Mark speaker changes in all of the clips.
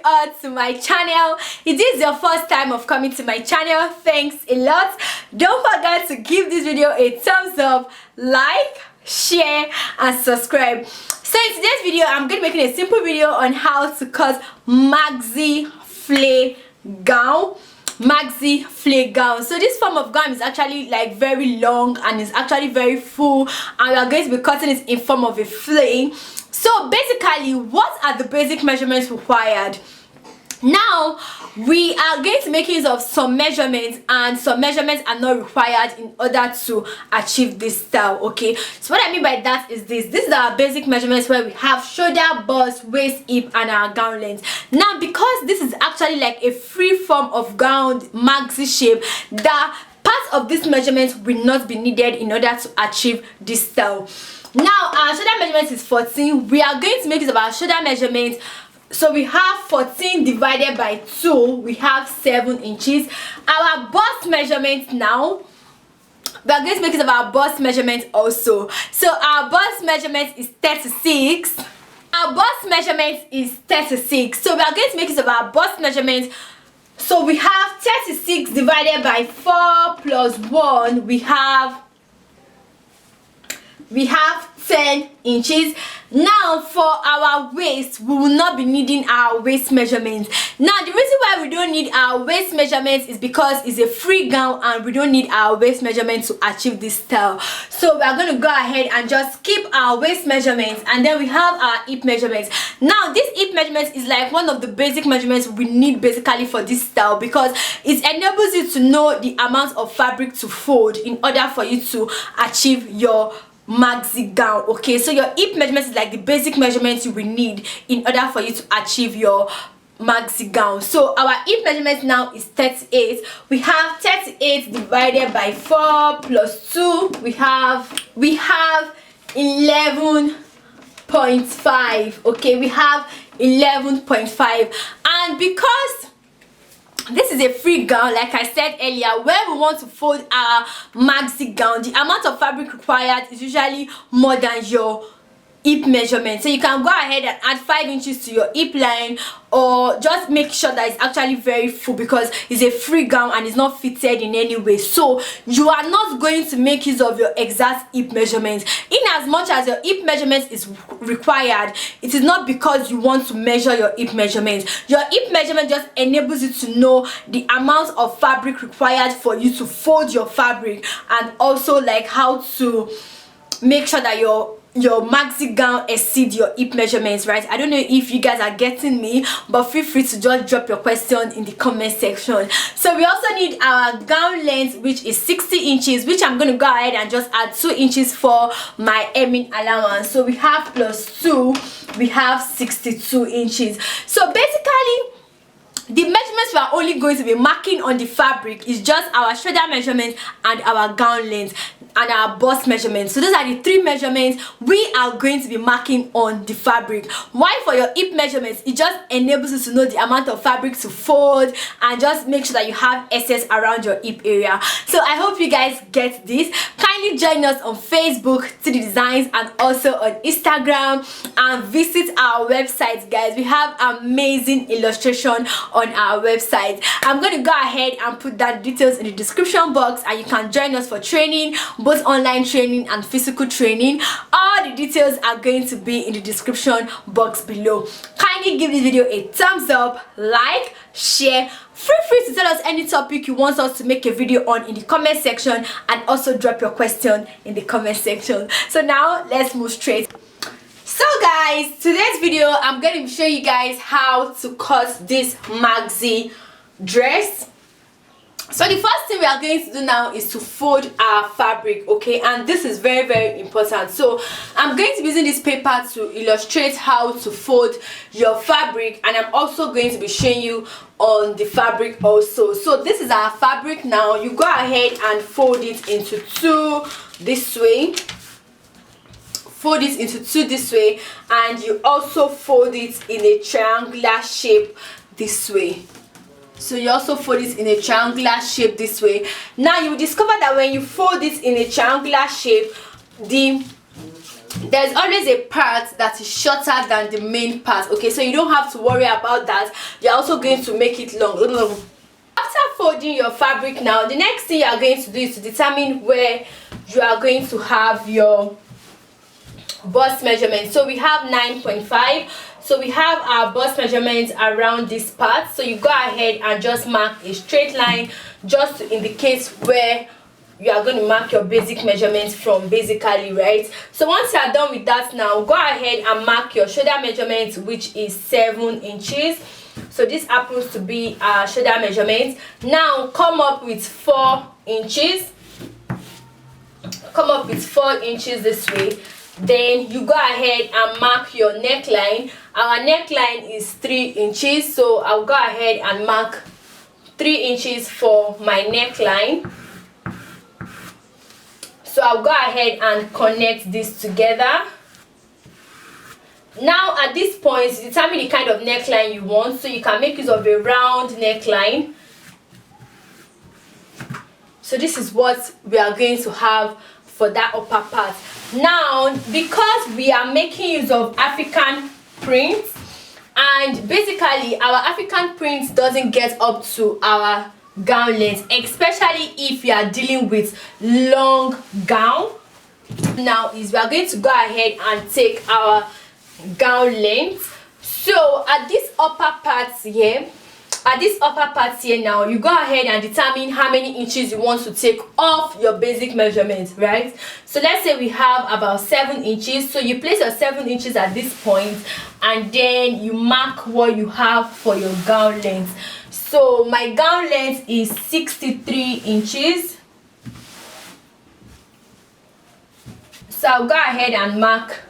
Speaker 1: on to my channel. If this is your first time of coming to my channel, thanks a lot. Don't forget to give this video a thumbs up, like, share and subscribe. So in today's video, I'm going to be making a simple video on how to cut maxi flare gown. Maxi flare gown. So this form of gown is actually like very long and is actually very full, and we are going to be cutting it in form of a flare. So basically, what are the basic measurements required? Now we are going to make use of some measurements, and some measurements are not required in order to achieve this style. Okay, so what I mean by that is this is our basic measurements, where we have shoulder, bust, waist, hip and our gown length. Now because this is actually like a free form of gown, maxi shape, the part of this measurement will not be needed in order to achieve this style. Now our shoulder measurement is 14. We are going to make use of our shoulder measurement. So we have 14 divided by 2, we have 7 inches. Our bust measurement now, we are going to make use of our bust measurement also. So our bust measurement is 36. Our bust measurement is 36. So we are going to make use of our bust measurement. So we have 36 divided by 4 plus 1, we have 10 inches. Now for our waist, we will not be needing our waist measurements. Now the reason why we don't need our waist measurements is because it's a free gown and we don't need our waist measurements to achieve this style. So we are going to go ahead and just keep our waist measurements, and then we have our hip measurements. Now this hip measurement is like one of the basic measurements we need basically for this style, because it enables you to know the amount of fabric to fold in order for you to achieve your maxi gown. Okay, so your hip measurement is like the basic measurements you will need in order for you to achieve your maxi gown. So our hip measurement now is 38. We have 38 divided by 4 plus 2, we have 11.5. okay, we have 11.5. and because this is a free gown, like I said earlier, where we want to fold our maxi gown, the amount of fabric required is usually more than your hip measurement. So you can go ahead and add 5 inches to your hip line, or just make sure that it's actually very full, because it's a free gown and it's not fitted in any way. So you are not going to make use of your exact hip measurements. In as much as your hip measurement is required, it is not because you want to measure your hip measurement. Your hip measurement just enables you to know the amount of fabric required for you to fold your fabric, and also like how to make sure that your maxi gown exceed your hip measurements, right? I don't know if you guys are getting me, but feel free to just drop your question in the comment section. So we also need our gown length, which is 60 inches, which I'm going to go ahead and just add 2 inches for my hemming allowance. So we have plus 2, we have 62 inches. So basically the measurements we are only going to be marking on the fabric is just our shoulder measurement and our gown length and our bust measurement. So those are the 3 measurements we are going to be marking on the fabric. Why for your hip measurements, it just enables you to know the amount of fabric to fold and just make sure that you have excess around your hip area. So I hope you guys get this. Kindly join us on Facebook, to the designs, and also on Instagram, and visit our website, guys. We have amazing illustration on our website. I'm going to go ahead and put that details in the description box, and you can join us for training, both online training and physical training. All the details are going to be in the description box below. Kindly give this video a thumbs up, like, share. Feel free to tell us any topic you want us to make a video on in the comment section, and also drop your question in the comment section. So now let's move straight. So guys, today's video I'm going to show you guys how to cut this maxi dress. So the first thing we are going to do now is to fold our fabric, okay, and this is very important. So I'm going to be using this paper to illustrate how to fold your fabric, and I'm also going to be showing you on the fabric also. So this is our fabric. Now you go ahead and fold it into 2 this way, fold it into 2 this way, and you also fold it in a triangular shape this way. So you also fold it in a triangular shape this way. Now you will discover that when you fold it in a triangular shape, the there's always a part that is shorter than the main part, okay? So you don't have to worry about that. You're also going to make it long. After folding your fabric now, the next thing you are going to do is to determine where you are going to have your bust measurement. So we have 9.5, so we have our bust measurement around this part. So you go ahead and just mark a straight line just to indicate where you are going to mark your basic measurements from, basically, right? So once you are done with that now, go ahead and mark your shoulder measurement, which is 7 inches. So this happens to be our shoulder measurement. Now come up with 4 inches. Come up with 4 inches this way. Then you go ahead and mark your neckline. Our neckline is 3 inches, so I'll go ahead and mark 3 inches for my neckline. So I'll go ahead and connect this together. Now at this point, determine the kind of neckline you want. So you can make use of a round neckline. So this is what we are going to have for that upper part. Now, because we are making use of African prints, and basically our African prints doesn't get up to our gown length, especially if you are dealing with long gown. Now is we are going to go ahead and take our gown length. So at this upper part here, now you go ahead and determine how many inches you want to take off your basic measurement, right? So let's say we have about 7 inches. So you place your 7 inches at this point, and then you mark what you have for your gown length. So my gown length is 63 inches. So I'll go ahead and mark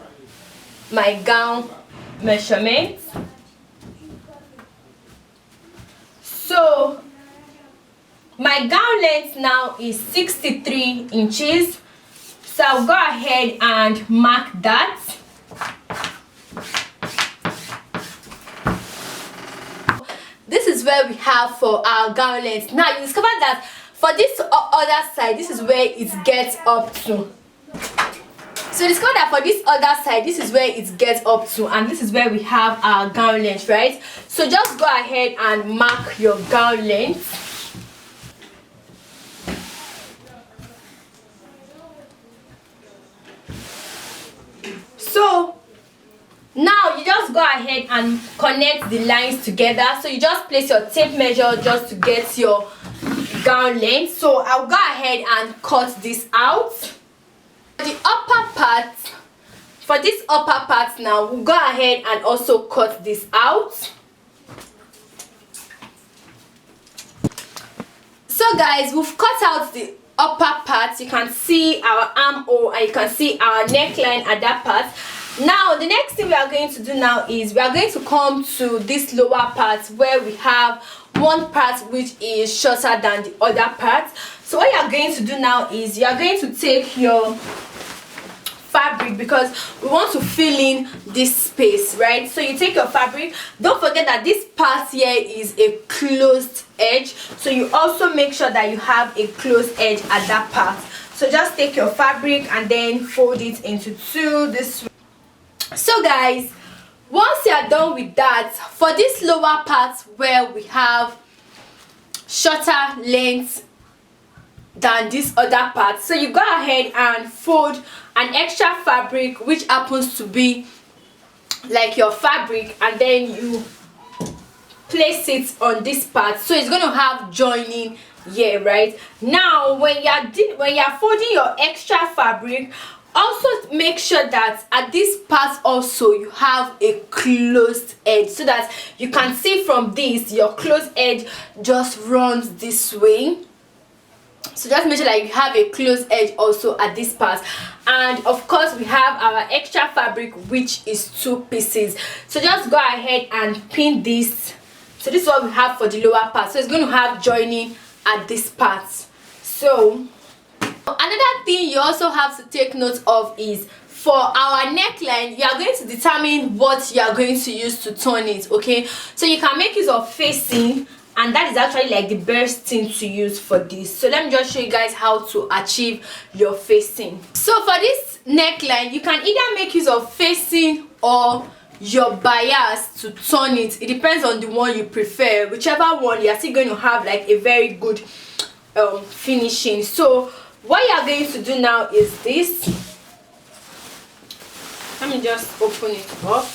Speaker 1: my gown measurement. So my gown length now is 63 inches. So I'll go ahead and mark that. This is where we have for our gown length. Now you discover that for this other side, this is where it gets up to. So discover that for this other side, this is where it gets up to, and this is where we have our gown length, right? So just go ahead and mark your gown length. So now you just go ahead and connect the lines together. So you just place your tape measure just to get your gown length. So I'll go ahead and cut this out. The upper part, for this upper part now, we'll go ahead and also cut this out. So guys, we've cut out the upper part. You can see our armhole and you can see our neckline at that part. Now the next thing we are going to do now is we are going to come to this lower part where we have one part which is shorter than the other part. So what you are going to do now is you are going to take your fabric, because we want to fill in this space, right? So you take your fabric. Don't forget that this part here is a closed edge, so you also make sure that you have a closed edge at that part. So just take your fabric and then fold it into two this way. So guys, once you are done with that, for this lower part where we have shorter length than this other part, so you go ahead and fold an extra fabric, which happens to be like your fabric, and then you place it on this part, so it's going to have joining here, right? Now when you're folding your extra fabric, also make sure that at this part also you have a closed edge, so that you can see from this your closed edge just runs this way. So just make sure that you have a closed edge also at this part. And of course we have our extra fabric, which is 2 pieces. So just go ahead and pin this. So this is what we have for the lower part, so it's going to have joining at this part. So another thing you also have to take note of is for our neckline, you are going to determine what you are going to use to turn it, okay? So you can make use of facing and that is actually like the best thing to use for this. So let me just show you guys how to achieve your facing. So for this neckline, you can either make use of facing or your bias to turn it. It depends on the one you prefer. Whichever one, you're still going to have like a very good finishing. So what you are going to do now is this. Let me just open it up.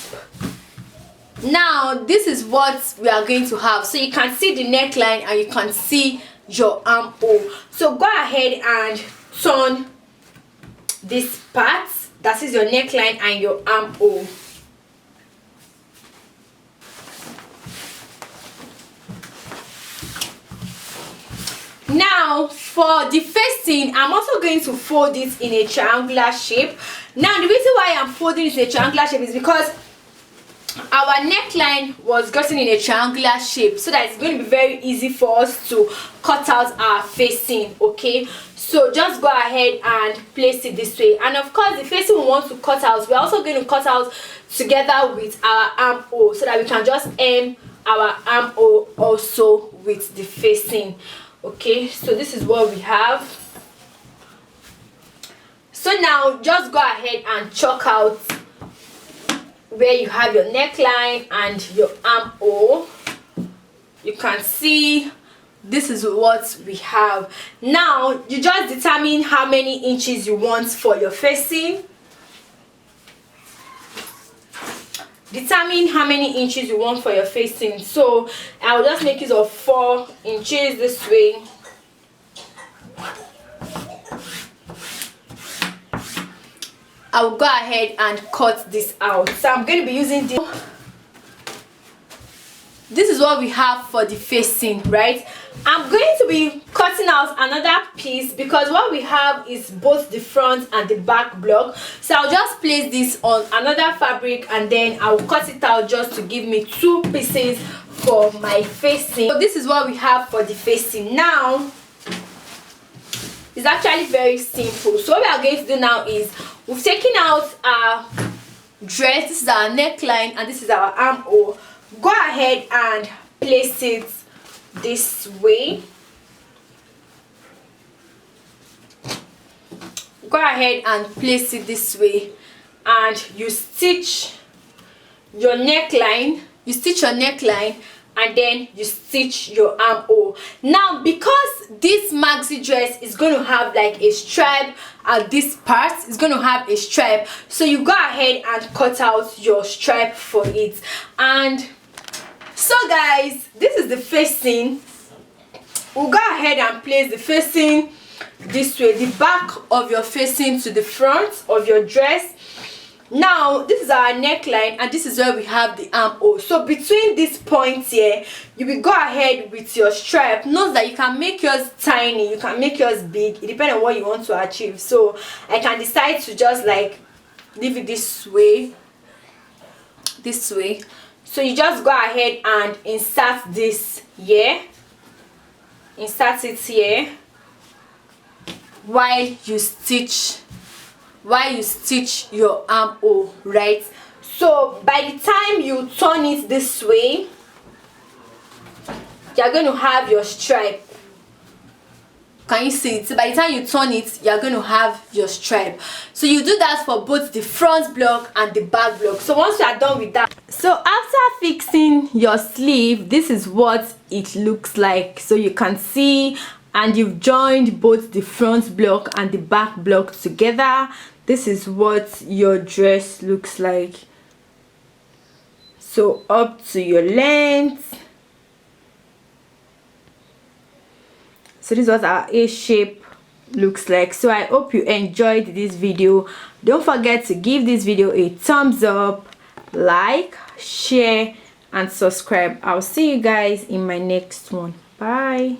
Speaker 1: Now this is what we are going to have. So you can see the neckline and you can see your armhole. So go ahead and turn this part, that is your neckline and your armhole. Now for the facing, I'm also going to fold it in a triangular shape. Now the reason why I'm folding it in a triangular shape is because our neckline was gotten in a triangular shape, so that it's going to be very easy for us to cut out our facing. Okay, so just go ahead and place it this way. And of course the facing we want to cut out, we're also going to cut out together with our armhole, so that we can just aim our armhole also with the facing. Okay, so this is what we have. So now just go ahead and chalk out where you have your neckline and your armhole. You can see this is what we have. Now you just determine how many inches you want for your facing. Determine how many inches you want for your facing. So I'll just make use of 4 inches this way. I'll go ahead and cut this out. So I'm going to be using this is what we have for the facing, right? I'm going to be cutting out another piece because what we have is both the front and the back block. So I'll just place this on another fabric and then I'll cut it out just to give me 2 pieces for my facing. So this is what we have for the facing. Now it's actually very simple. So what we are going to do now is we've taken out our dress. This is our neckline and this is our armhole. Go ahead and place it this way. Go ahead and place it this way, and you stitch your neckline. You stitch your neckline and then you stitch your armhole. Now because this maxi dress is going to have like a stripe at this part, it's going to have a stripe, so you go ahead and cut out your stripe for it. And so guys, this is the facing. We'll go ahead and place the facing this way, the back of your facing to the front of your dress. Now this is our neckline and this is where we have the armhole. So between these points here, you will go ahead with your stripe. Note that you can make yours tiny, you can make yours big, it depends on what you want to achieve. So I can decide to just like leave it this way. So you just go ahead and insert this here, insert it here while you stitch your armhole, right? So by the time you turn it this way, you're going to have your stripe. Can you see it? So by the time you turn it, you're going to have your stripe. So you do that for both the front block and the back block. So once you are done with that, so after fixing your sleeve, this is what it looks like. So you can see, and you've joined both the front block and the back block together. This is what your dress looks like. So up to your length. So this is what our A shape looks like. So I hope you enjoyed this video. Don't forget to give this video a thumbs up, like, share and subscribe. I'll see you guys in my next one. Bye.